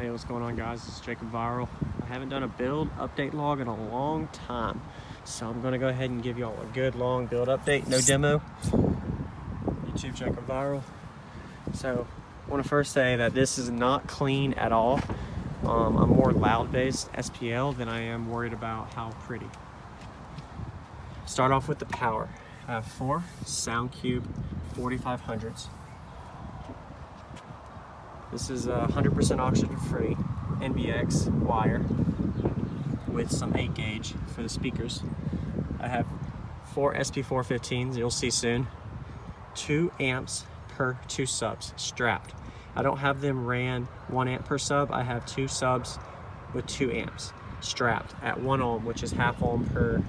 Hey, what's going on, guys? It's JacobViral. I haven't done a build update log in a long time, so I'm going to go ahead and give y'all a good long build update. No demo. YouTube JacobViral. So I want to first say that this is not clean at all. I'm more loud-based SPL than I am worried about how pretty. Start off with the power. I have 4 SoundQubed 4500s. This is 100% oxygen-free NBX wire with some 8 gauge for the speakers. I have 4 SP415s, you'll see soon. 2 amps per 2 subs strapped. I don't have them ran 1 amp per sub. I have 2 subs with 2 amps strapped at 1 ohm, which is half ohm per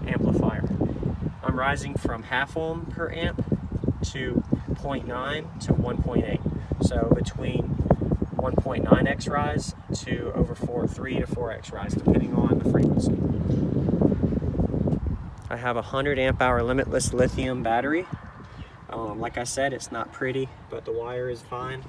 amplifier. I'm rising from half ohm per amp to 0.9 to 1.8. So between 1.9x rise to over 3 to 4x rise, depending on the frequency. I have a 100 amp hour Limitless Lithium battery. Like I said, it's not pretty, but the wire is fine,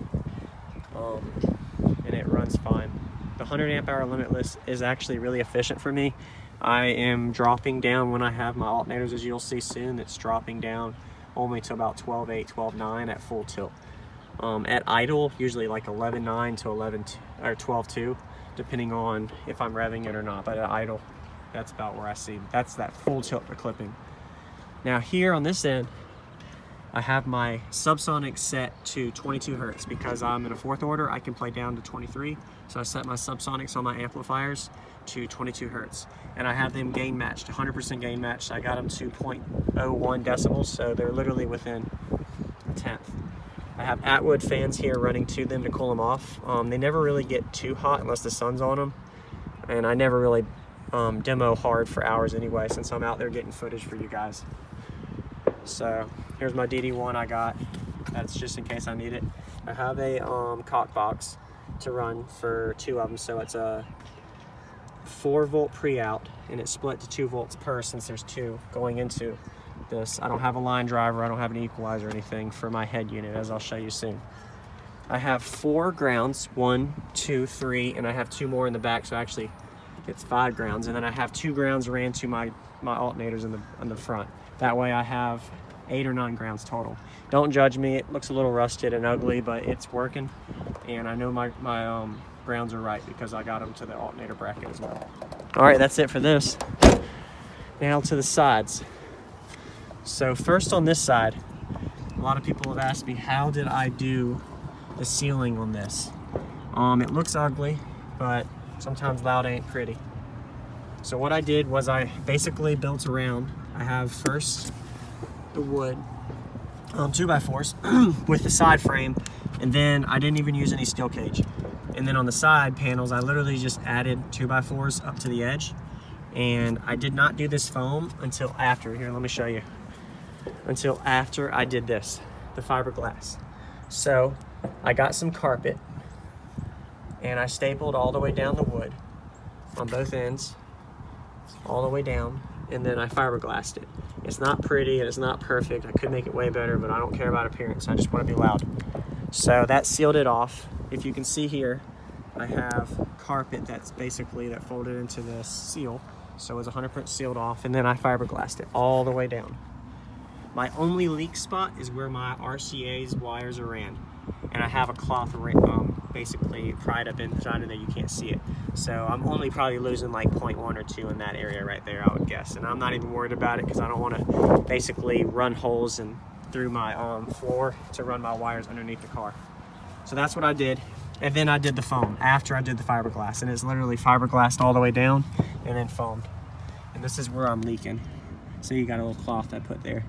and it runs fine. The 100 amp hour Limitless is actually really efficient for me. I am dropping down when I have my alternators, as you'll see soon. It's dropping down only to about 12.8, 12.9 at full tilt. At idle, usually like 11.9 to 12.2, depending on if I'm revving it or not. But at idle, that's about where I see. That's that full tilt for clipping. Now here on this end, I have my subsonic set to 22 hertz because I'm in a 4th order. I can play down to 23, so I set my subsonics on my amplifiers to 22 hertz, and I have them gain matched, 100% gain matched. I got them to 0.01 decibels, so they're literally within a tenth. I have Atwood fans here running to them to cool them off. They never really get too hot unless the sun's on them, and I never really demo hard for hours anyway, since I'm out there getting footage for you guys. So here's my DD1 I got. That's just in case I need it. I have a cock box to run for 2 of them, so it's a 4 volt pre-out, and it's split to 2 volts per, since there's 2 going into this. I don't have a line driver, I don't have an equalizer or anything for my head unit, as I'll show you soon. I have 4 grounds, 1, 2, 3, and I have 2 more in the back, so actually it's 5 grounds. And then I have 2 grounds ran to my alternators in the front. That way I have 8 or 9 grounds total. Don't judge me, it looks a little rusted and ugly, but it's working, and I know my grounds are right because I got them to the alternator bracket as well. All right, that's it for this. Now to the sides. So first on this side, a lot of people have asked me, how did I do the ceiling on this? It looks ugly, but sometimes loud ain't pretty. So what I did was I basically built around. I have first the wood 2x4s with the side frame, and then I didn't even use any steel cage. And then on the side panels, I literally just added 2x4s up to the edge, and I did not do this foam until after. Here, let me show you. Until after I did this, the fiberglass. So I got some carpet, and I stapled all the way down the wood on both ends, all the way down, and then I fiberglassed it. It's not pretty and it's not perfect. I could make it way better, but I don't care about appearance. I just want to be loud. So that sealed it off. If you can see here, I have carpet that's basically that folded into this seal. So it's 100% sealed off, and then I fiberglassed it all the way down. My only leak spot is where my RCA's wires are ran, and I have a cloth basically pried up inside of there. You can't see it, so I'm only probably losing like 0.1 or 2 in that area right there, I would guess. And I'm not even worried about it because I don't want to basically run holes and through my floor to run my wires underneath the car. So that's what I did, and then I did the foam after I did the fiberglass, and it's literally fiberglassed all the way down and then foamed. And this is where I'm leaking. So you got a little cloth I put there.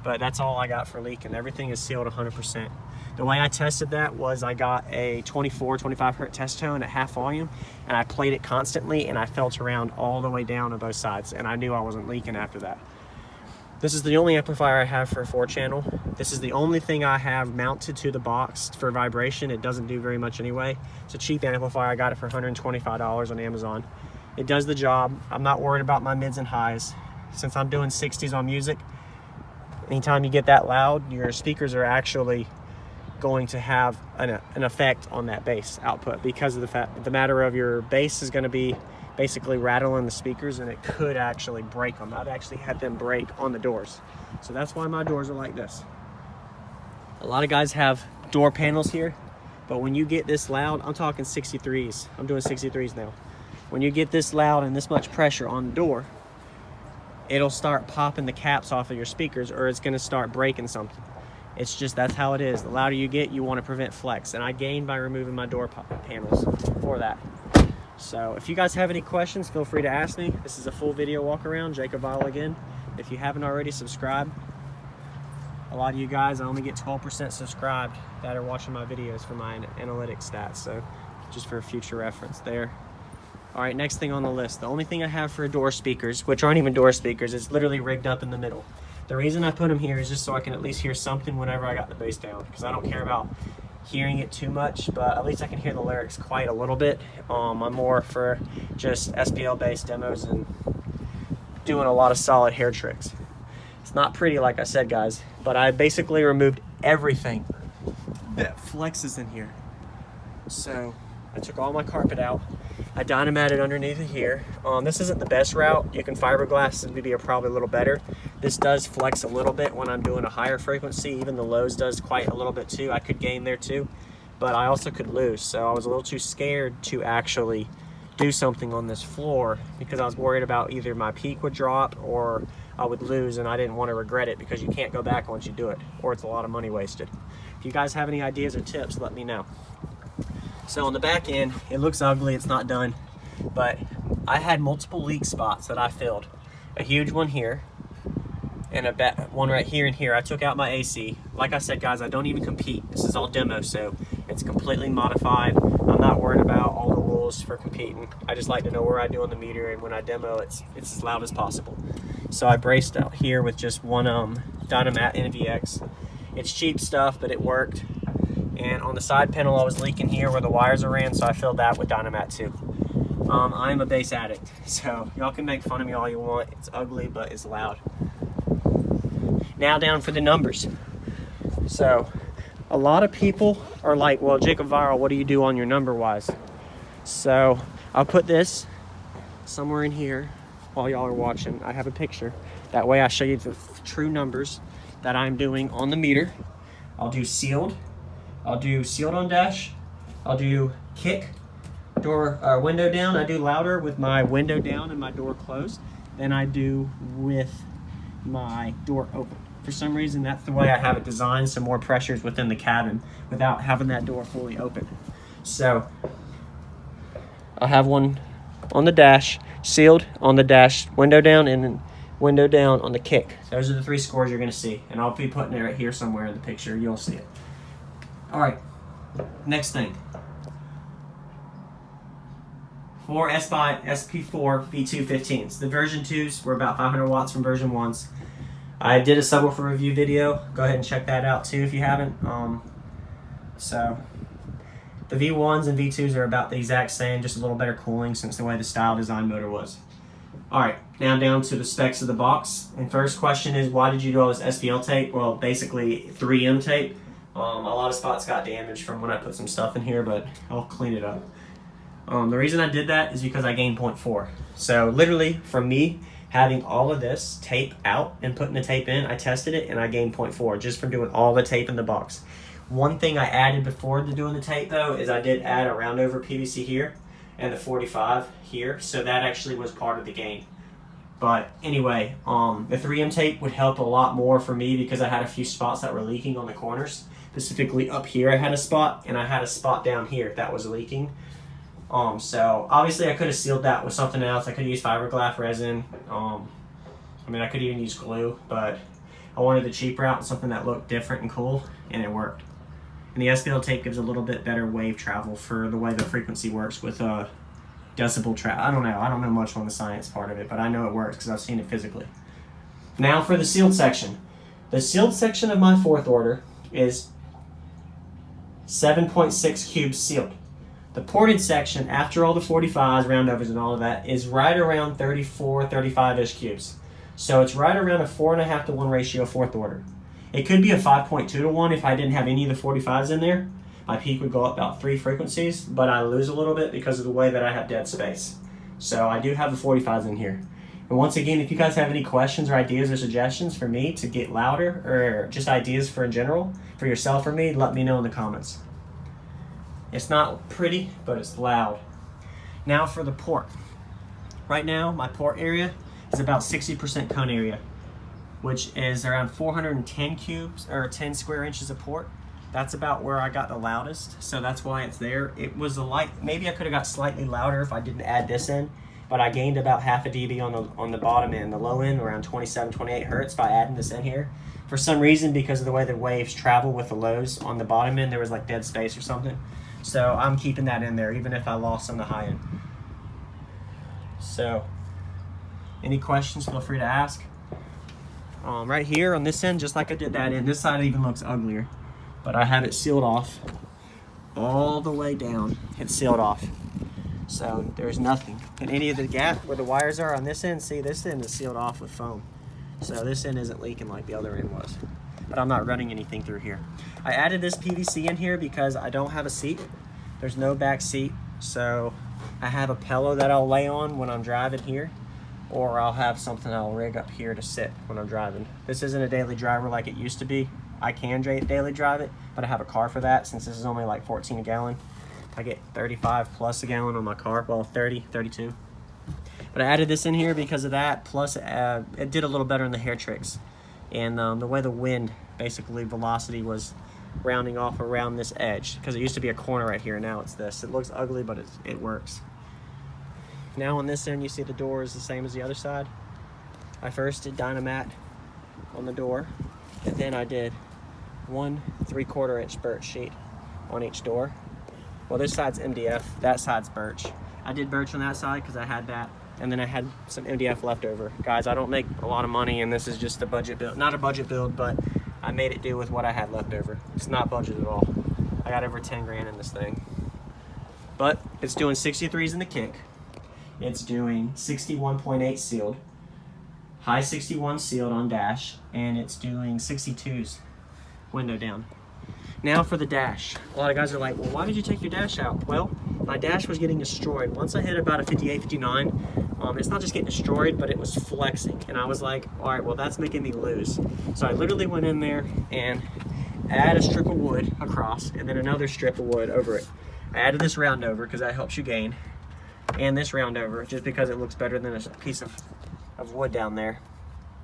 But that's all I got for leaking. Everything is sealed 100%. The way I tested that was I got a 25 hertz test tone at half volume, and I played it constantly, and I felt around all the way down on both sides, and I knew I wasn't leaking after that. This is the only amplifier I have for a 4-channel. This is the only thing I have mounted to the box for vibration. It doesn't do very much anyway. It's a cheap amplifier. I got it for $125 on Amazon. It does the job. I'm not worried about my mids and highs. Since I'm doing 60s on music, anytime you get that loud, your speakers are actually going to have an effect on that bass output, because of the matter of your bass is going to be basically rattling the speakers, and it could actually break them. I've actually had them break on the doors. So that's why my doors are like this. A lot of guys have door panels here, but when you get this loud, I'm talking 63s. I'm doing 63s now. When you get this loud and this much pressure on the door, it'll start popping the caps off of your speakers, or it's going to start breaking something. It's just, that's how it is. The louder you get, you want to prevent flex, and I gain by removing my door panels for that. So if you guys have any questions, feel free to ask me. This is a full video walk around. JacobViral again. If you haven't already, subscribe. A lot of you guys, I only get 12% subscribed that are watching my videos for my analytics stats, so just for future reference there. All right, next thing on the list, the only thing I have for door speakers, which aren't even door speakers, is literally rigged up in the middle. The reason I put them here is just so I can at least hear something whenever I got the bass down, because I don't care about hearing it too much, but at least I can hear the lyrics quite a little bit. I'm more for just SPL based demos and doing a lot of solid hair tricks. It's not pretty, like I said, guys, but I basically removed everything that flexes in here. So I took all my carpet out. I dynamatted underneath it here. This isn't the best route. You can fiberglass and be probably a little better. This does flex a little bit when I'm doing a higher frequency. Even the lows does quite a little bit too. I could gain there too, but I also could lose. So I was a little too scared to actually do something on this floor, because I was worried about either my peak would drop or I would lose, and I didn't want to regret it, because you can't go back once you do it, or it's a lot of money wasted. If you guys have any ideas or tips, let me know. So on the back end, it looks ugly, it's not done, but I had multiple leak spots that I filled. A huge one here, and one right here and here. I took out my AC. Like I said, guys, I don't even compete. This is all demo, so it's completely modified. I'm not worried about all the rules for competing. I just like to know where I do on the meter, and when I demo, it's as loud as possible. So I braced out here with just one Dynamat NVX. It's cheap stuff, but it worked. And on the side panel, I was leaking here where the wires are ran, so I filled that with Dynamat too. I'm a bass addict, so y'all can make fun of me all you want. It's ugly, but it's loud. Now down for the numbers. So a lot of people are like, well, JacobViral, what do you do on your number wise? So I'll put this somewhere in here while y'all are watching. I have a picture. That way I show you the true numbers that I'm doing on the meter. I'll do sealed. I'll do sealed on dash. I'll do kick, door window down. I do louder with my window down and my door closed than I do with my door open. For some reason, that's the way I have it designed, so more pressure is within the cabin without having that door fully open. So I'll have one on the dash, sealed on the dash, window down, and then window down on the kick. Those are the three scores you're going to see, and I'll be putting it right here somewhere in the picture. You'll see it. All right, next thing. 4 SP4 V215s. The version 2s were about 500 watts from version 1s. I did a subwoofer review video. Go ahead and check that out too if you haven't. So the V1s and V2s are about the exact same, just a little better cooling since the way the style design motor was. All right, now down to the specs of the box. And first question is, why did you do all this SPL tape? Well, basically 3M tape. A lot of spots got damaged from when I put some stuff in here, but I'll clean it up. The reason I did that is because I gained 0.4. So literally from me having all of this tape out and putting the tape in, I tested it and I gained 0.4 just from doing all the tape in the box. One thing I added before doing the tape though is I did add a round over PVC here and the 45 here, so that actually was part of the gain. But anyway, the 3M tape would help a lot more for me because I had a few spots that were leaking on the corners. Specifically up here I had a spot, and I had a spot down here that was leaking. So obviously I could have sealed that with something else. I could have used fiberglass resin. I mean, I could even use glue, but I wanted the cheap route, something that looked different and cool, and it worked. And the SPL tape gives a little bit better wave travel for the way the frequency works with decibel travel. I don't know much on the science part of it, but I know it works because I've seen it physically. Now for the sealed section. The sealed section of my fourth order is 7.6 cubes sealed. The ported section, after all the 45s, roundovers, and all of that, is right around 34, 35-ish cubes. So it's right around a 4.5 to 1 ratio fourth order. It could be a 5.2 to 1 if I didn't have any of the 45s in there. My peak would go up about 3 frequencies, but I lose a little bit because of the way that I have dead space. So I do have the 45s in here. And once again, if you guys have any questions or ideas or suggestions for me to get louder, or just ideas for in general, for yourself or me, let me know in the comments. It's not pretty, but it's loud. Now for the port. Right now, my port area is about 60% cone area, which is around 410 cubes, or 10 square inches of port. That's about where I got the loudest, so that's why it's there. It was a light, maybe I could have got slightly louder if I didn't add this in, but I gained about half a dB on the bottom end, the low end, around 27, 28 hertz by adding this in here. For some reason, because of the way the waves travel with the lows on the bottom end, there was like dead space or something. So I'm keeping that in there, even if I lost on the high end. So, any questions, feel free to ask. Right here on this end, just like I did that end, this side even looks uglier, but I have it sealed off all the way down. It's sealed off. So there's nothing. And any of the gap where the wires are on this end, see, this end is sealed off with foam. So this end isn't leaking like the other end was. But I'm not running anything through here. I added this PVC in here because I don't have a seat. There's no back seat. So I have a pillow that I'll lay on when I'm driving here, or I'll have something I'll rig up here to sit when I'm driving. This isn't a daily driver like it used to be. I can daily drive it, but I have a car for that since this is only like 14 a gallon. I get 35 plus a gallon on my car, well 30, 32. But I added this in here because of that, plus it did a little better in the hair tricks. And the way the wind, basically velocity, was rounding off around this edge, because it used to be a corner right here, now it's this. It looks ugly, but it works. Now on this end, you see the door is the same as the other side. I first did Dynamat on the door, and then I did 1 3/4 inch birch sheet on each door. Well, this side's MDF, that side's birch. I did birch on that side because I had that, and then I had some MDF left over. Guys, I don't make a lot of money, and this is just a budget build. Not a budget build, but I made it do with what I had left over. It's not budget at all. I got over 10 grand in this thing. But it's doing 63s in the kick. It's doing 61.8 sealed, high 61 sealed on dash, and it's doing 62s window down. Now for the dash. A lot of guys are like, well, why did you take your dash out? Well, my dash was getting destroyed. Once I hit about a 58, 59, it's not just getting destroyed, but it was flexing. And I was like, all right, well, that's making me lose. So I literally went in there and added a strip of wood across, and then another strip of wood over it. I added this round over because that helps you gain, and this round over just because it looks better than a piece of wood down there.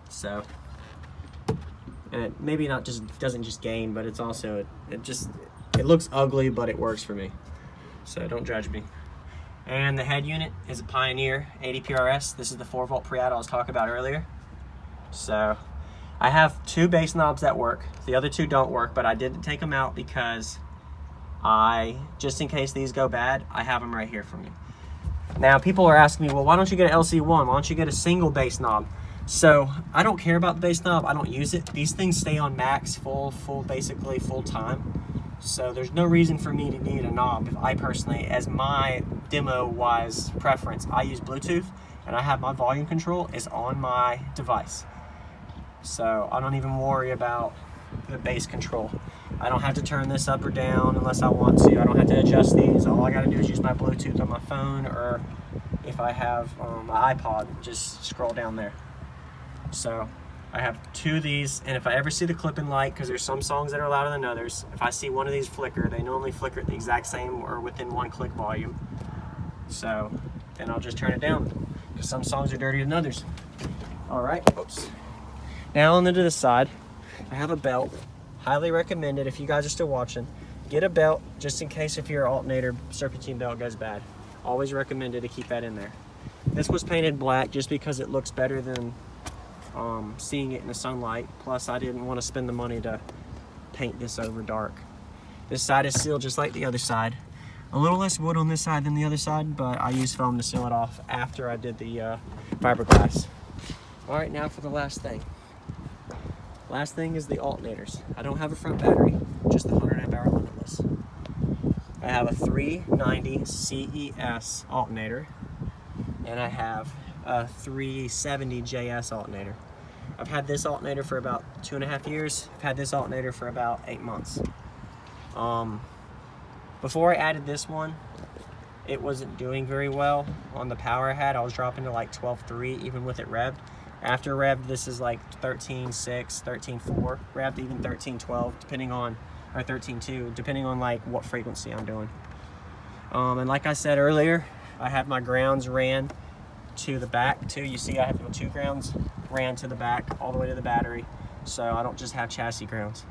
So, and it maybe not just doesn't just gain, but it's also it looks ugly, but it works for me. So don't judge me. And the head unit is a Pioneer 80 PRS. This is the 4-volt preamp I was talking about earlier. So I have 2 bass knobs that work. The other 2 don't work, but I didn't take them out because just in case these go bad, I have them right here for me. Now people are asking me, well, why don't you get an LC1? Why don't you get a single bass knob? So I don't care about the bass knob. I don't use it. These things stay on max basically full time. So there's no reason for me to need a knob. If I personally, as my demo-wise preference, I use Bluetooth, and I have my volume control is on my device. So I don't even worry about the bass control. I don't have to turn this up or down unless I want to. I don't have to adjust these. All I gotta do is use my Bluetooth on my phone, or if I have my iPod, just scroll down there. So I have 2 of these, and if I ever see the clipping light, because there's some songs that are louder than others, if I see one of these flicker, they normally flicker at the exact same or within 1 click volume. So then I'll just turn it down, because some songs are dirtier than others. All right, oops. Now on to the side, I have a belt. Highly recommended if you guys are still watching. Get a belt just in case if your alternator serpentine belt goes bad. Always recommended to keep that in there. This was painted black just because it looks better than seeing it in the sunlight. Plus I didn't want to spend the money to paint this over dark. This side is sealed just like the other side. A little less wood on this side than the other side, but I used foam to seal it off after I did the fiberglass. All right, now for the last thing. Last thing is the alternators. I don't have a front battery, just the 100 amp hour Limitless. I have a 390 CES alternator, and I have a 370 JS alternator. I've had this alternator for about 2.5 years. I've had this alternator for about 8 months. Before I added this one, it wasn't doing very well on the power I had. I was dropping to like 12.3 even with it revved. After revved, this is like 13.6, 13.4, revved even 13.12 depending on, or 13.2 depending on like what frequency I'm doing. And like I said earlier, I have my grounds ran to the back too. You see I have my 2 grounds ran to the back all the way to the battery, so I don't just have chassis grounds.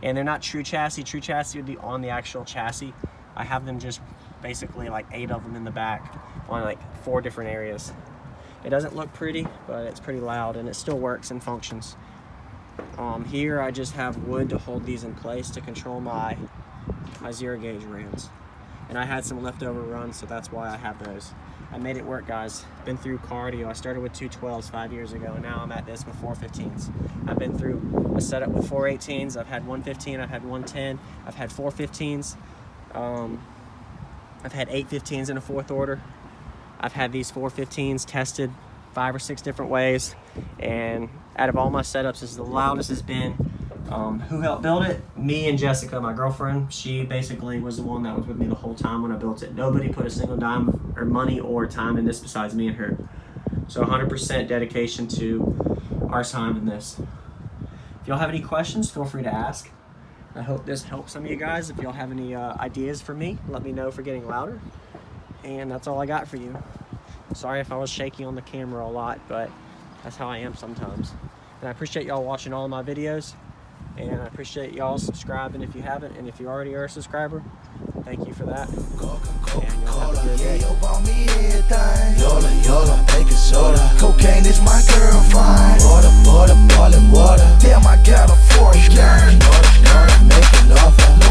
And they're not true chassis. True chassis would be on the actual chassis. I have them just basically like 8 of them in the back on like 4 different areas. It doesn't look pretty, but it's pretty loud and it still works and functions. Here I just have wood to hold these in place to control my 0 gauge rams. And I had some leftover runs, so that's why I have those. I made it work, guys. Been through cardio. I started with 212s 5 years ago, and now I'm at this with 415s. I've been through a setup with 418s. I've had 115, I've had 110, I've had 415s. I've had 815s in a 4th order. I've had these 415s tested 5 or 6 different ways, and out of all my setups, this is the loudest it's been. Who helped build it? Me and Jessica, my girlfriend. She basically was the one that was with me the whole time when I built it. Nobody put a single dime or money or time in this besides me and her. So 100% dedication to our time in this. If y'all have any questions, feel free to ask. I hope this helps some of you guys. If y'all have any ideas for me, let me know for getting louder. And that's all I got for you. Sorry if I was shaky on the camera a lot, but that's how I am sometimes. And I appreciate y'all watching all of my videos. And I appreciate y'all subscribing if you haven't. And if you already are a subscriber, thank you for that. And y'all have a good day. Yola, baking soda. Cocaine is my girlfriend. Water, boiling water. Damn, I got a 4 gang. Making offer.